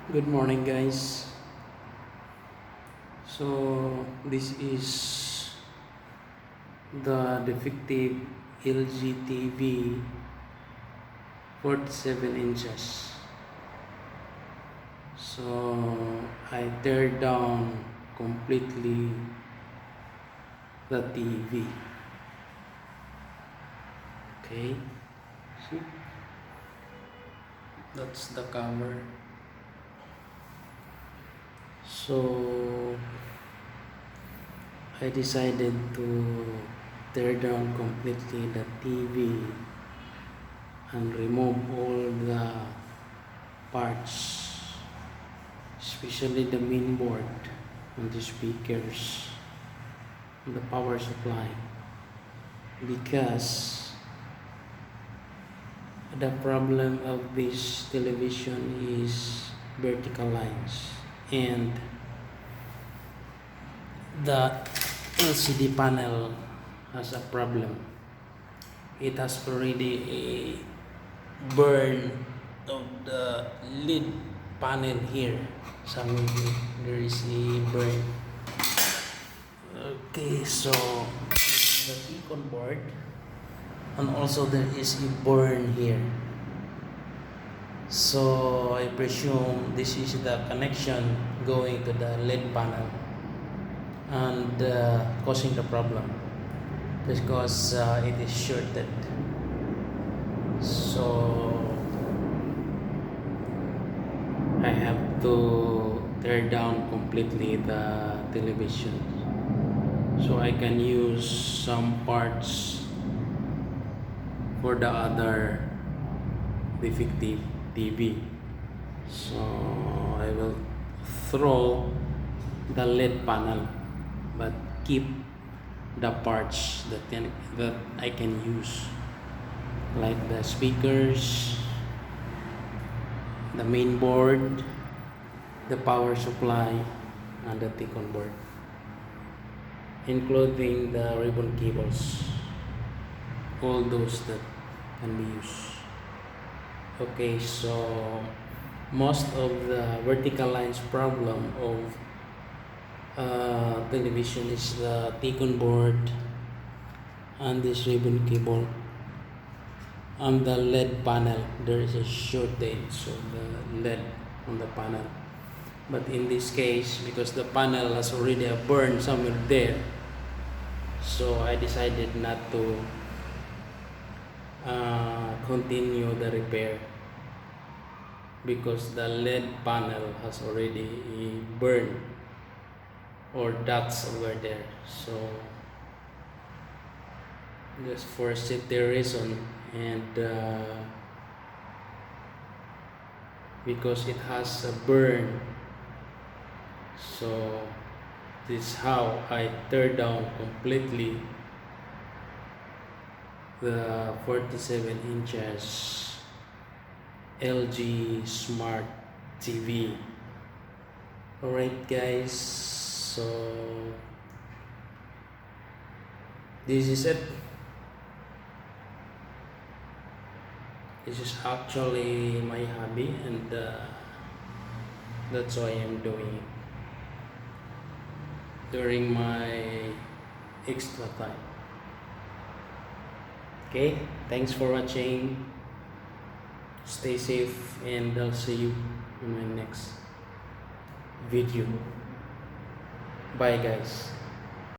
Good morning, guys. So, this is the defective LG TV 47 inches. So, I tear down completely the TV. Okay, see, that's the cover. So, I decided to tear down completely the TV and remove all the parts, especially the main board and the speakers and the power supply, because the problem of this television is vertical lines, and the LCD panel has a problem. It has already a burn of the lid panel here. Somewhere here, there is a burn. Okay, so this is the beacon board, and also there is a burn here. So I presume this is the connection going to the LED panel and causing the problem, because it is shorted. So I have to tear down completely the television so I can use some parts for the other defective TV. So I will throw the LED panel but keep the parts that I can use, like the speakers, the main board, the power supply, and the Ticon board, including the ribbon cables, all those that can be used. Okay, so most of the vertical lines problem of television is the Ticon board and this ribbon cable. On the LED panel, there is a shortage of the LED on the panel. But in this case, because the panel has already a burn somewhere there, so I decided not to continue the repair, because the LED panel has already a burn or dots over there. So just for safety reason, and because it has a burn, so this is how I tear down completely the 47 inches LG Smart TV. Alright, guys, so this is it. This is actually my hobby, and that's why I'm doing it during my extra time. Okay, thanks for watching. Stay safe, and I'll see you in my next video. Bye, guys.